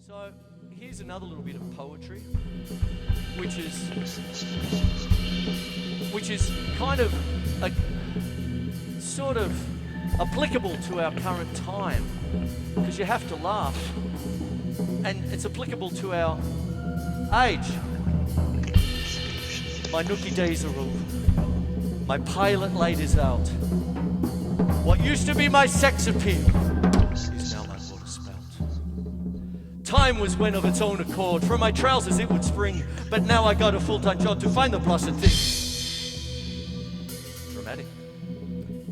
So here's another little bit of poetry, which is kind of a sort of applicable to our current time, because you have to laugh, and it's applicable to our age. My nookie days are over. My pilot light is out. What used to be my sex appeal is now my water spout. Time was when of its own accord from my trousers it would spring, but now I got a full-time job to find the blessed thing. Dramatic.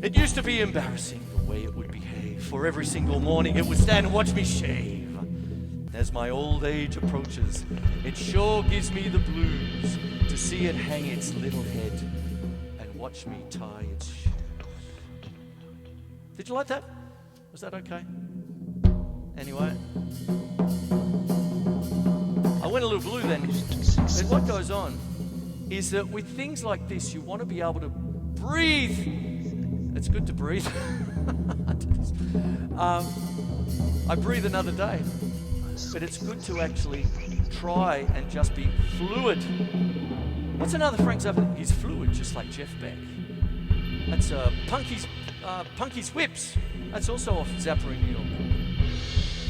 It used to be embarrassing the way it would behave, for every single morning it would stand and watch me shave. As my old age approaches, it sure gives me the blues to see it hang its little head and watch me tie its shoes. Did you like that? Was that okay? Anyway, I went a little blue then. And what goes on is that with things like this, you want to be able to breathe. It's good to breathe. I breathe another day. But it's good to actually try and just be fluid. What's another Frank Zappa? He's fluid, just like Jeff Beck. That's Punky's Whips. That's also off Zappa in New York.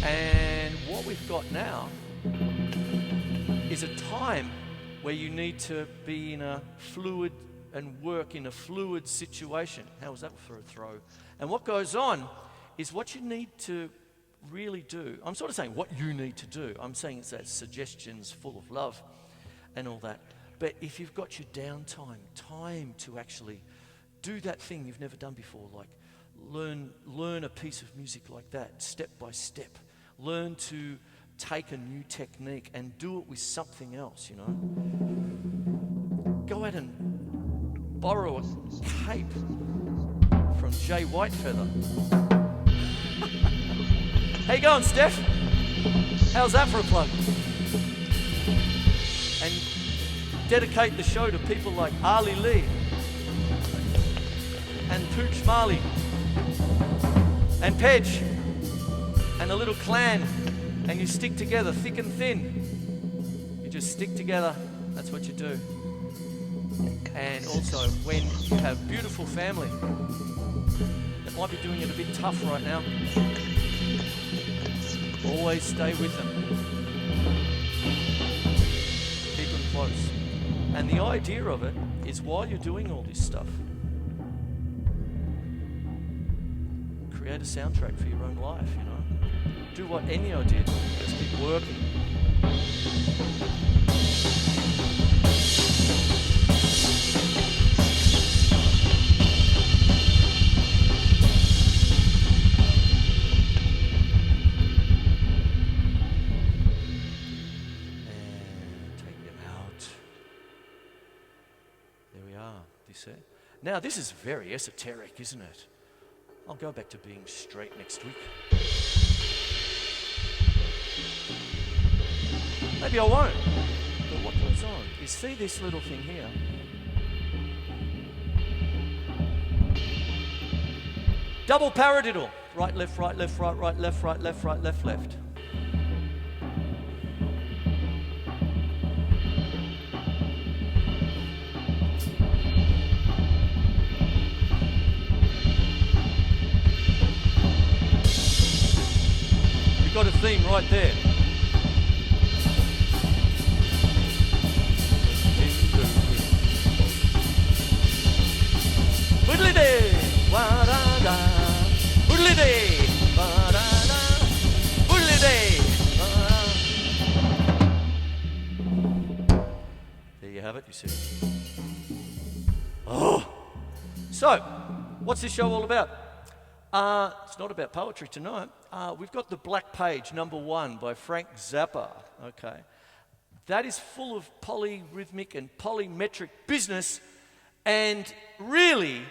And what we've got now is a time where you need to be in a fluid and work in a fluid situation. How was that for a throw? And what goes on is what you need to really do. I'm sort of saying what you need to do. I'm saying it's that suggestions full of love and all that. But if you've got your downtime, time to actually do that thing you've never done before, like learn a piece of music like that, step by step. Learn to take a new technique and do it with something else, you know. Go out and borrow a cape from Jay Whitefeather. How you going, Steph? How's that for a plug? And dedicate the show to people like Ali Lee and Pooch Marley and Pedge and a little clan, and you stick together thick and thin. You just stick together. That's what you do. And also, when you have beautiful family that might be doing it a bit tough right now, always stay with them. Keep them close. And the idea of it is, while you're doing all this stuff, create a soundtrack for your own life, you know. Do what Ennio did. Just keep working. Now, this is very esoteric, isn't it? I'll go back to being straight next week. Maybe I won't. But what goes on is, see this little thing here? Double paradiddle. Right, left, right, left, right, right, left, right, left, right, left, left. Got a theme right there. Boodly day, wa da da. Boodly day, wa da da. Boodly day, wa da. There you have it. You see. Oh. So, what's this show all about? It's not about poetry tonight. We've got The Black Page, #1 by Frank Zappa. Okay. That is full of polyrhythmic and polymetric business, and really,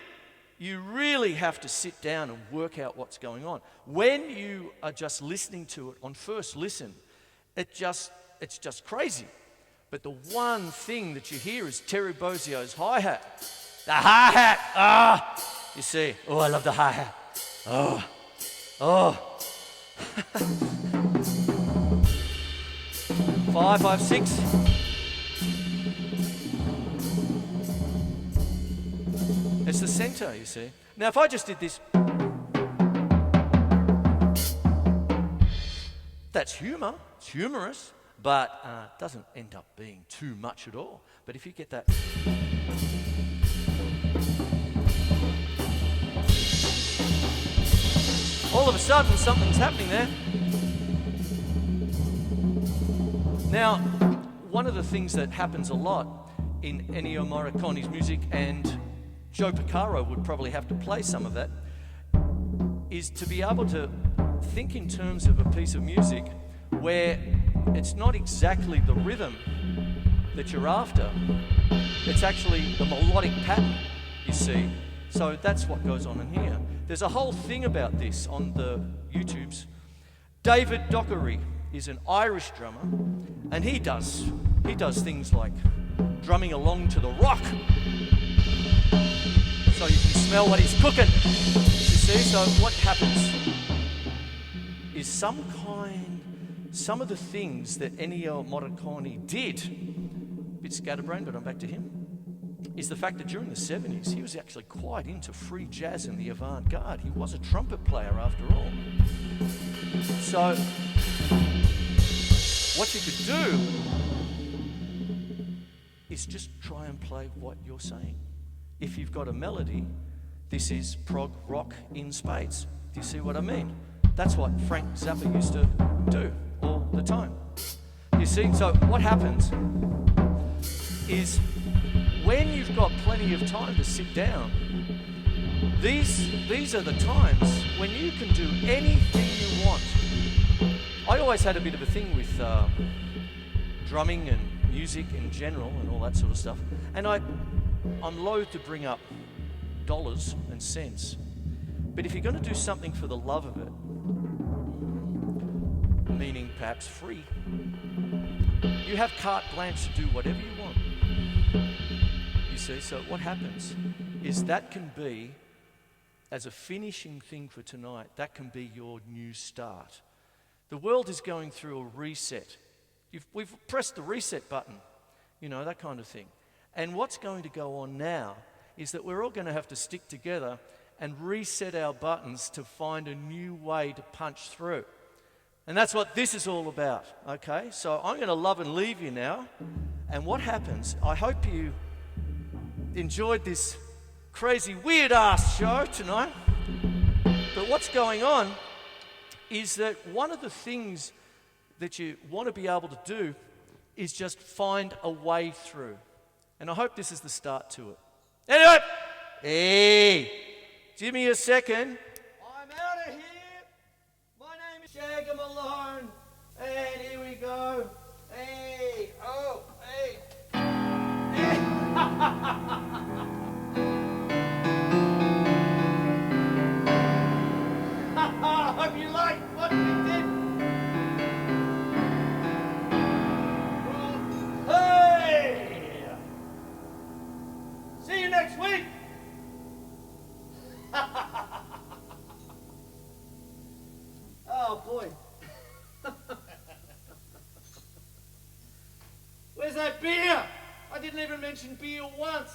you really have to sit down and work out what's going on. When you are just listening to it on first listen, it's just crazy. But the one thing that you hear is Terry Bozzio's hi-hat. The hi-hat! You see, oh, I love the hi-hat. Oh. 5, 5, 6. It's the center, you see. Now, if I just did this, that's humor. It's humorous, but it doesn't end up being too much at all. But if you get that, all of a sudden something's happening there. Now, one of the things that happens a lot in Ennio Morricone's music, and Joe Porcaro would probably have to play some of that, is to be able to think in terms of a piece of music where it's not exactly the rhythm that you're after, it's actually the melodic pattern, you see. So that's what goes on in here. There's a whole thing about this on the YouTubes. David Dockery is an Irish drummer, and he does things like drumming along to the rock, so you can smell what he's cooking. You see, so what happens is some of the things that Ennio Morricone did, a bit scatterbrained, but I'm back to him, is the fact that during the 70s, he was actually quite into free jazz and the avant-garde. He was a trumpet player after all. So, what you could do is just try and play what you're saying. If you've got a melody, this is prog rock in spades. Do you see what I mean? That's what Frank Zappa used to do all the time. You see, so what happens is when you've got plenty of time to sit down, these are the times when you can do anything you want. I always had a bit of a thing with drumming and music in general and all that sort of stuff. And I'm loath to bring up dollars and cents. But if you're going to do something for the love of it, meaning perhaps free, you have carte blanche to do whatever you want. You see, so what happens is that can be, as a finishing thing for tonight, that can be your new start. The world is going through a reset. We've pressed the reset button, you know, that kind of thing. And what's going to go on now is that we're all going to have to stick together and reset our buttons to find a new way to punch through. And that's what this is all about, okay? So I'm going to love and leave you now. And what happens, I hope you enjoyed this crazy, weird-ass show tonight. But what's going on is that one of the things that you want to be able to do is just find a way through. And I hope this is the start to it. Anyway, hey, give me a second. I'm out of here. My name is Seg3of3, and here we go. Hey, oh, hey. Hey. Hope you like what we did. Hey! See you next week. Oh boy. Where's that beer? I didn't even mention beer once.